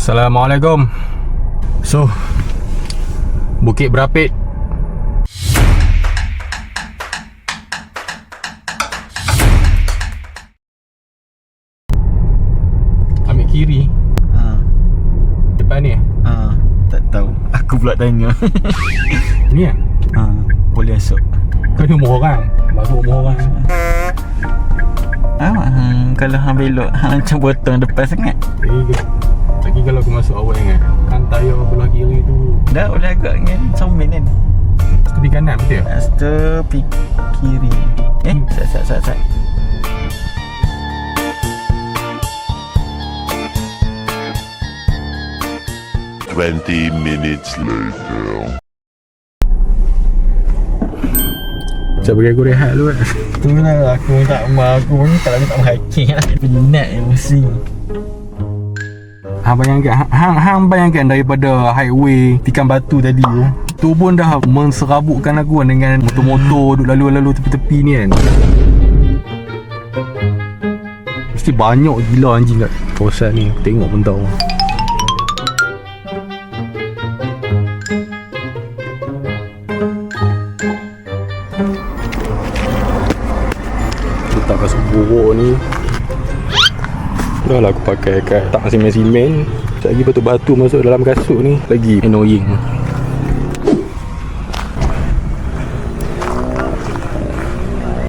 Assalamualaikum. So, Bukit Berapit. Ambil kiri. Depan ni. Tak tahu. Aku pula tanya. Ni ah. Boleh masuk. Kau ni rumah orang. Masuk rumah orang. Kalau hang belok, hang macam potong depan sangat. Lagi kalau aku masuk awal kan, kan tayar belah kiri tu Dah boleh agak dengan cermin kan. tepi kanan betul tak? Tepi kiri. Sat. 20 minutes later. Sekejap bagi aku rehat dulu kan. Itulah aku tak mau. Aku pun tak lagi tak mau hiking lah. Penat emosi. Hang bayangkan daripada highway Tikan Batu tadi tu pun dah menserabutkan aku dengan motor-motor duk lalu-lalu tepi-tepi ni kan. Mesti banyak gila anjing kat kawasan ni. Tengok pun tahu. Letak kat buruk ni. Dah lah aku pakai kat tak simen-simen. Sekejap lagi batu-batu masuk dalam kasut ni. Lagi annoying.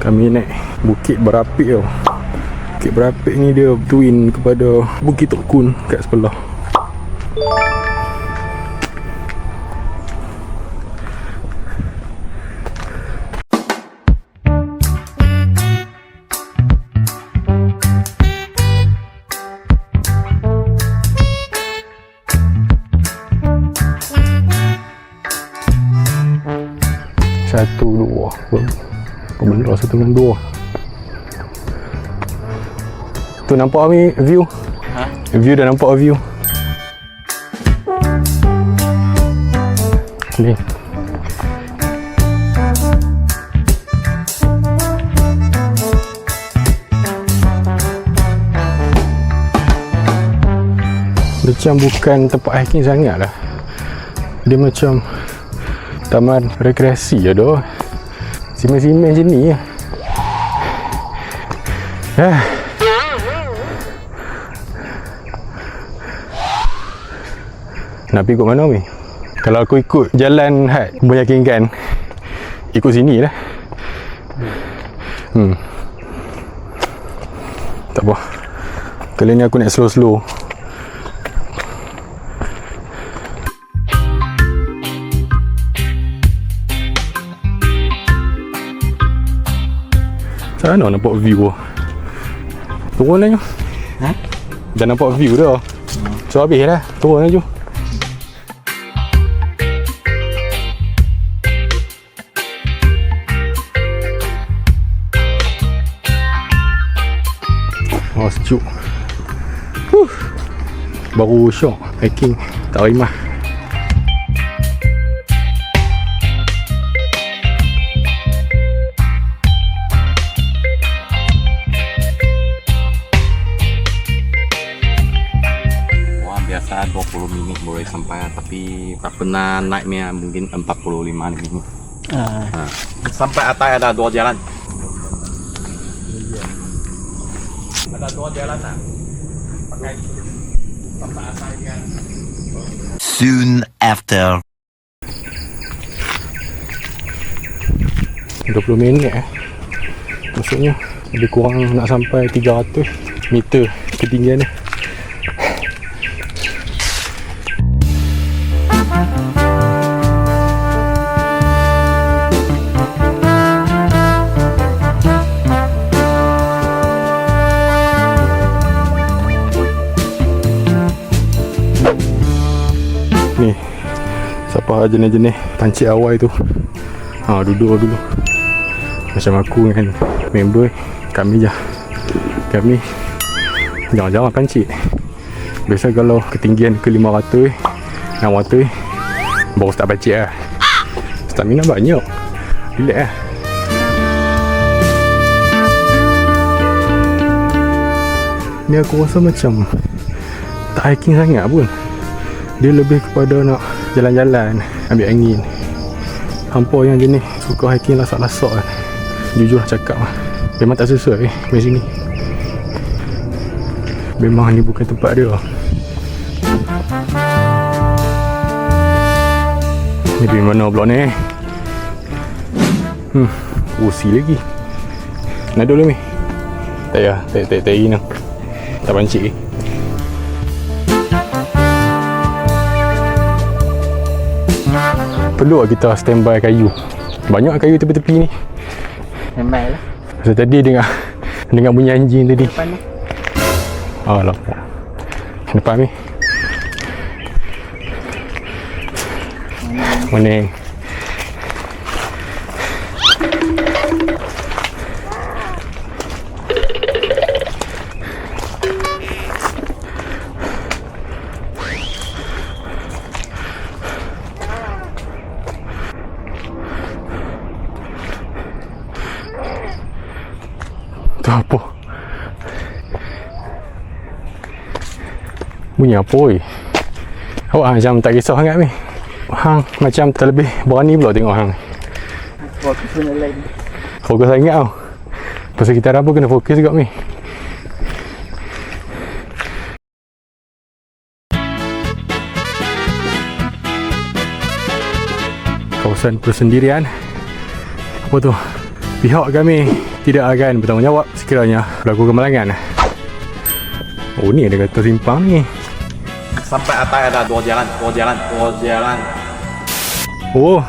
Kami naik Bukit Berapit tau. Bukit Berapit ni dia twin kepada Bukit Tok Kun kat sebelah. Satu dua benda 162. Tu nampak ni view. View dah nampak view. Ni. Macam bukan tempat hiking sangat lah. Dia macam taman rekreasi je doh. Simen-simen macam ni lah. Nak pergi ikut mana ni? Kalau aku ikut jalan Had, meyakinkan ikut sini lah. Tak apa. Kali ni aku naik slow-slow. Sana nampak view. Turun lah je. Dah nampak view dah. So habis dah. Turun lah je. Oh sejuk. Baru syok hiking. Tak rimah. Biasa 20 minit boleh sampai, tapi tak pernah naiknya mungkin 45 minit. Sampai atas ada 2 jalan. Ada 2 jalan tak? Pakai sampai atas kan. Soon after. 20 minit maksudnya lebih kurang nak sampai 300 meter ketinggian ni. Ni siapa jenis-jenis pancit awal tu, duduk dulu macam aku dengan member. Kami jarang-jarang pancit. Biasa kalau ketinggian ke 500 600 baru start pancit lah. Stamina banyak, relax lah. Ni aku rasa macam tak hiking sangat pun. Dia lebih kepada nak jalan-jalan, ambil angin. Hampa yang jenis suka hiking lasak-lasak kan, jujur cakap lah, memang tak sesuai main sini. Memang ni bukan tempat dia. Ni pergi mana pula ni? Usi lagi. Nak dulu ni? Tak payah, tak ingin lah. Tak pancik ke? Perlu lah kita standby kayu. Banyak kayu tepi-tepi ni. Standby lah. Masa tadi dengar bunyi anjing tadi. Depan ni. Alah. Depan ni. Mana? Tu apa? Bunyi apa oi? Awak macam tak kisah sangat ni. Hang macam terlebih berani pula tengok hang. Fokus benda lain. Fokus sangat tau. Pasal kita apa kena fokus juga ni. Kawasan persendirian. Apa tu? Pihak kami tidak akan bertanggungjawab sekiranya berlaku kemalangan. Oh ni ada kata simpang ni. Sampai atas ada dua jalan. Oh,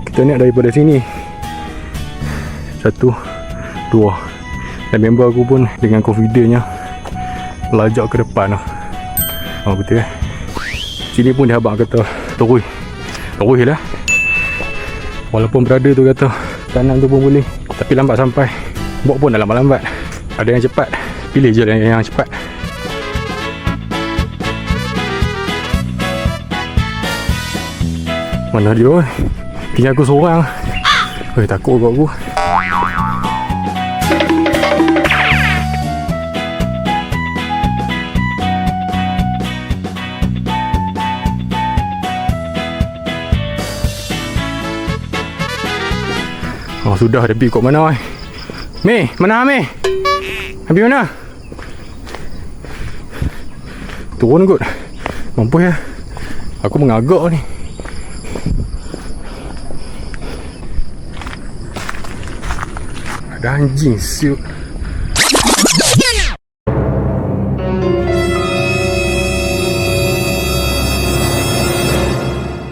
kita nak daripada sini 1, 2. Dan member aku pun dengan confidentnya melajak ke depan lah. Oh betul eh. Sini pun dia abang kata terus lah. Walaupun berada tu kata kanan tu pun boleh, tapi lambat sampai. Buat pun dah lambat-lambat. Ada yang cepat, pilih je yang cepat. Mana dia? Tinggal aku seorang. Takut kot aku. Oh sudah, dia pergi kot mana? Mi, mana Mi? Habis mana? Turun kot. Mampus ya. Aku mengagak ni. Ada anjing siut.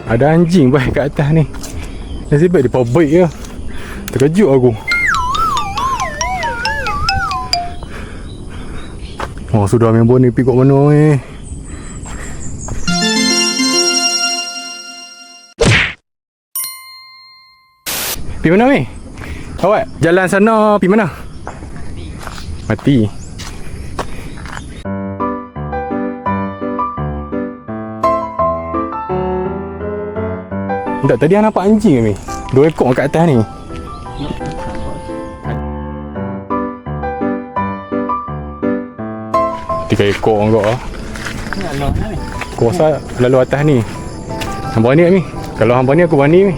Ada anjing baik kat atas ni. Nasib baik dia power baik je. Terkejut aku. Oh sudah member ni pergi kat mana ni? Pergi mana ni? Awak jalan sana pergi mana? Mati. Tak, tadi nampak anjing ni. 2 ekor kat atas ni. Tiga ekor enggak ah. Aku rasa lalu atas ni. Hang berani tak ni? Kalau hang berani aku berani ni.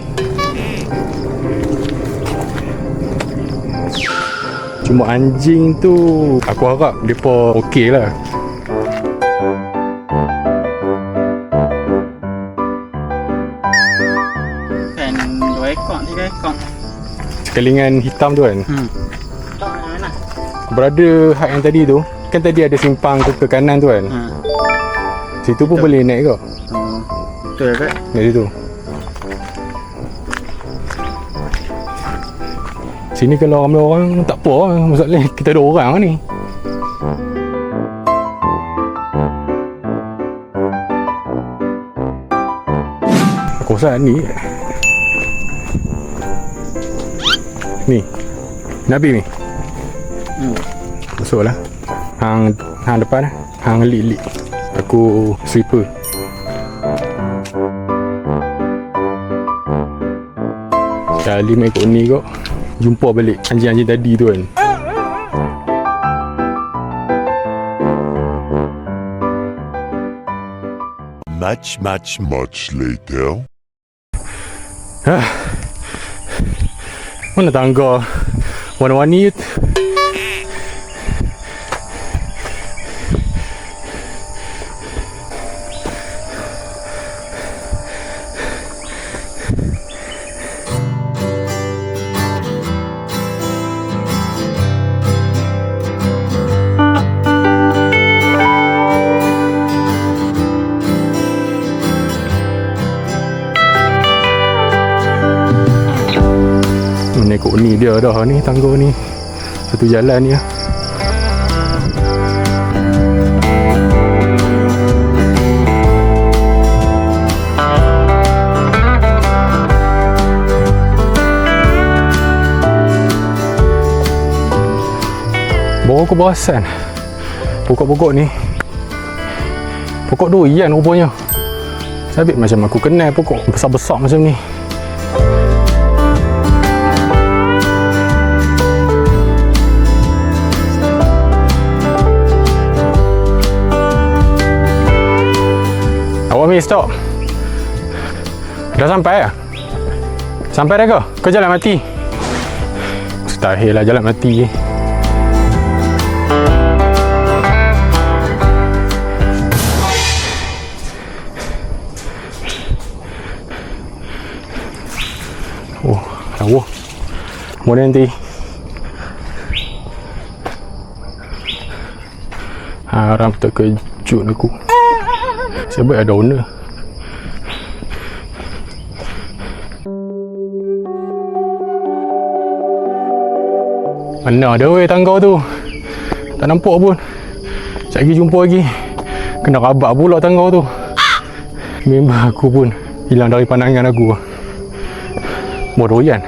Cuma anjing tu aku harap depa okey lah. Kan 2 ekor, 3 ekor. Sekalingan hitam tu kan. Tak mana. Berada hak yang tadi tu, kan tadi ada simpang ke kanan tu kan. Situ pun boleh naik ke? Betul ke? Dari situ. Sini kalau ramai orang tak apa lah. Masalah kita ada orang ni. Aku rasa ni. Ni. Nabi ni. Masuklah. Hang depan lah. Hang lik. Aku sweeper. Sekali main kot ni kot, jumpa balik anjing-anjing tadi tu kan. much later. Mana tangga warna-warni tu? Nekok ni dia dah ni, tangga ni satu jalan ni lah. Bawa aku perasan pokok-pokok ni pokok durian rupanya. Sabit macam aku kenal pokok besar-besar macam ni. Awak Mi, stop. Dah sampai lah? Sampai dah ke? Kau jalan mati? Mustahil lah jalan mati. Oh, lawa. Kemudian nanti haram terkejut aku. Sebab ada owner. Mana ada weh tangga tu? Tak nampak pun. Sekejap lagi jumpa lagi. Kena rabak pula tangga tu. Member aku pun hilang dari pandangan aku. Bodoyan.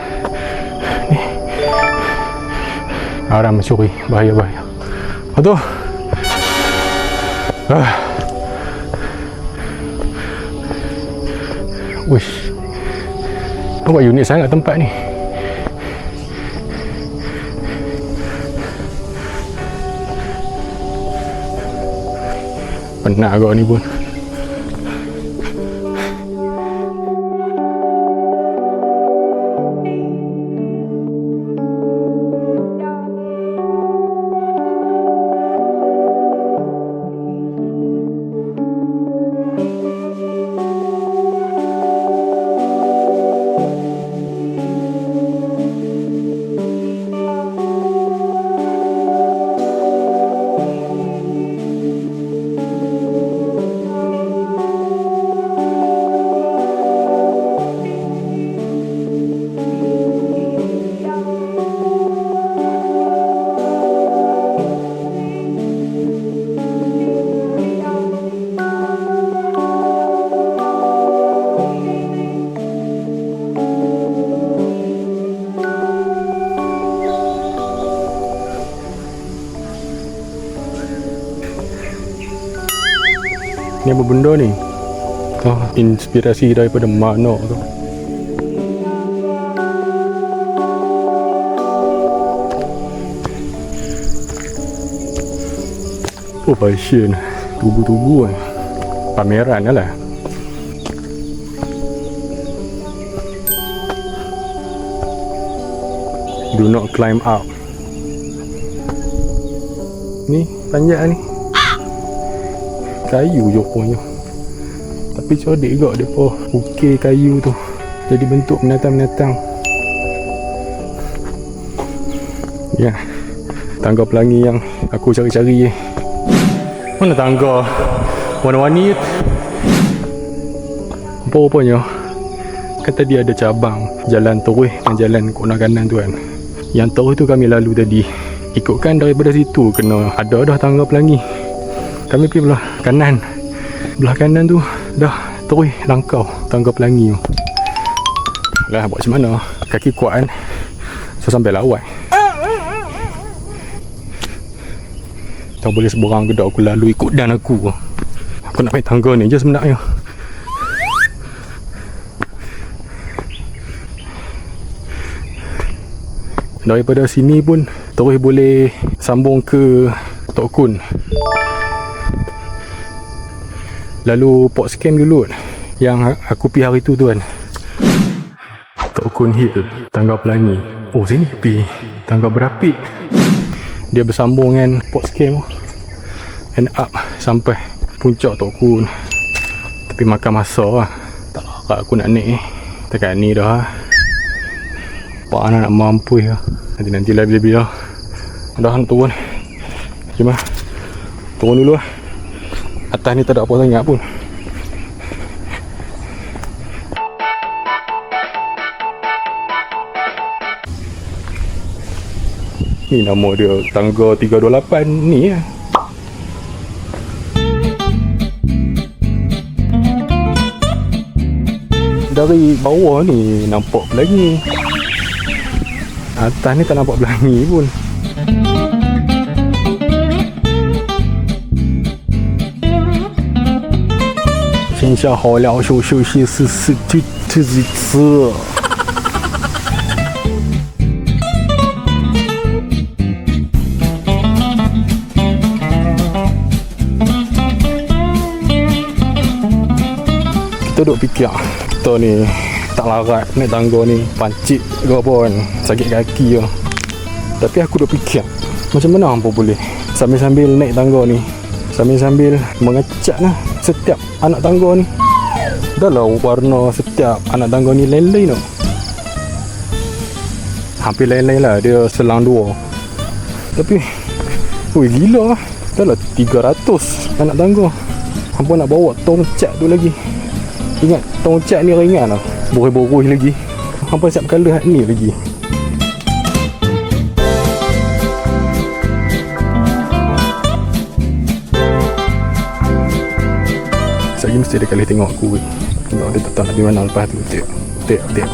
Haram mencuri. Bahaya-bahaya. Betul? Wish. Nampak unik sangat tempat ni. Penat agak ni pun. Ni apa benda ni? Oh, inspirasi daripada mana tu? Oh, fashion. Tubuh-tubuh kan. Pameran lah. Do not climb up. Ni, panjang ni. Kayu je punya. Tapi cerdik juga dia pun ukir kayu tu jadi bentuk binatang-binatang. Ya, tangga pelangi yang aku cari-cari. Mana tangga warna-warni? Apa rupanya kan tadi ada cabang jalan terus dan jalan kona kanan tu kan. Yang terus tu kami lalu tadi. Ikutkan daripada situ kena ada dah tangga pelangi. Kami pergi belah kanan. Belah kanan tu dah terus langkau tangga pelangi tu. Lah buat macam mana? Kaki kuat kan. So sampai lawat. Tak boleh seberang ke dak aku lalu ikut dan aku. Aku nak main tangga ni je sebenarnya. Daripada sini pun terus boleh sambung ke Tok Kun. lalu port scam dulu yang aku pergi hari tu kan. Tok Kun Hill, Tangga Pelangi. Oh sini pergi Tangga Berapit. Dia bersambung dengan port scam, end up sampai puncak Tok Kun. Tapi makan masa lah. Tak larat aku nak naik tekan ni dah. Pak anak nak mampu ya. Nanti lah bila-bila dah nak turun. Cuma turun dulu lah. Atas ni tak ada apa sangat pun. Ni nama dia tangga 328 ni lah. Dari bawah ni nampak Pelangi. Atas ni tak nampak Pelangi pun. Xin下好了休息是次。Kita duk fikir kita ni tak larat naik tangga ni, pancit ke apa kan, sakit kaki lah. Tapi aku duk fikir macam mana hampa boleh sambil-sambil naik tangga ni, sambil-sambil mengecak lah setiap anak tangga ni. Dah lah warna setiap anak tangga ni lain-lain tau. Hampir lain-lain lah, dia selang dua. Tapi weh gila lah, dah lah 300 anak tangga. Hampa nak bawa tong cat tu lagi. Ingat tong cat ni ringan lah, boroi-boroi lagi. Hampa siap kalah ni lagi. Saya mesti ada kali tengok aku. Tengok dia tak nak pergi mana lepas tu. Tengok.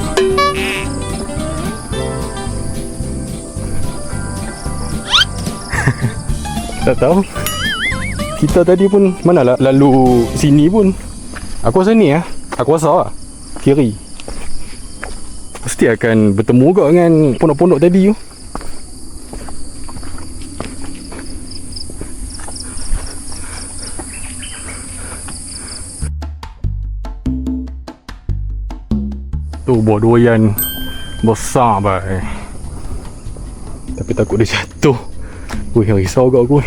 Tak tahu. Kita tadi pun mana lah lalu sini pun. Aku rasa ni aku rasa lah kiri. Pasti akan bertemu juga dengan pondok-pondok tadi tu. Tu buah doyan besar baik. Tapi takut dia jatuh. Wih, risau kat aku.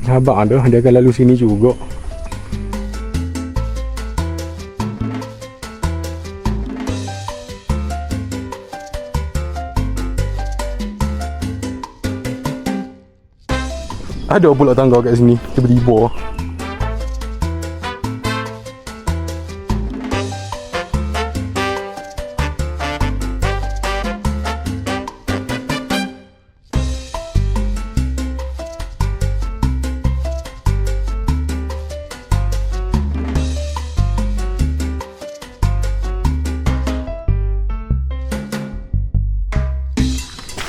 Abang ada, dia akan lalu sini juga. Ada pula tangga kat sini, tiba-tiba.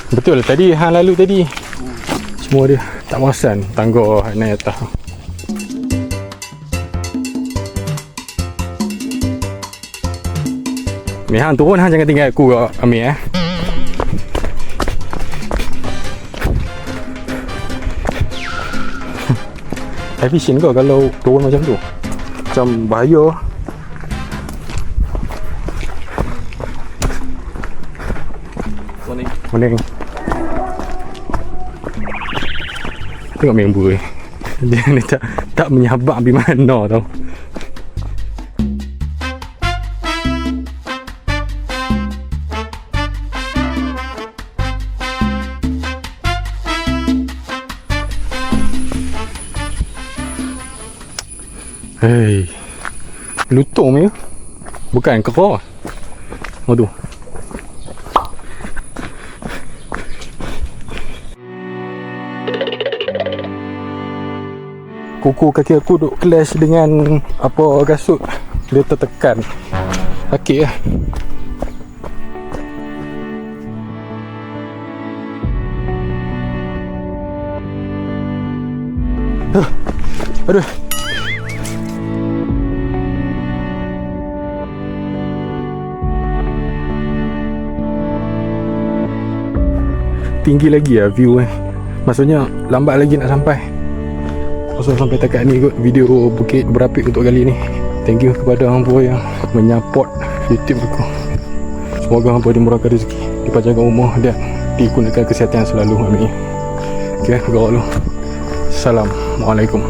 Betul tadi hang lalu tadi. Semua dia tak perasan tangga naik atas. Ni hang turun, hang jangan tinggal aku ambil efisien kau kalau turun macam tu. Macam bahaya. Morning. Tengok member dia ni tak menyabak pergi mana tau. Hei, lutung ni bukan kera. Oh tu. Kuku kaki aku duk clash dengan apa kasut. Dia tertekan. Sakit lah. Aduh. Tinggi lagi lah view Maksudnya lambat lagi nak sampai. So sampai takat ni kot video Bukit Berapit untuk kali ni. Thank you kepada hangpa yang menyupport YouTube aku. Semoga hangpa dimurahkan rezeki, dipanjangkan umur dan dikurniakan kesihatan selalu. Amin. Okay, gawat lu. Assalamualaikum.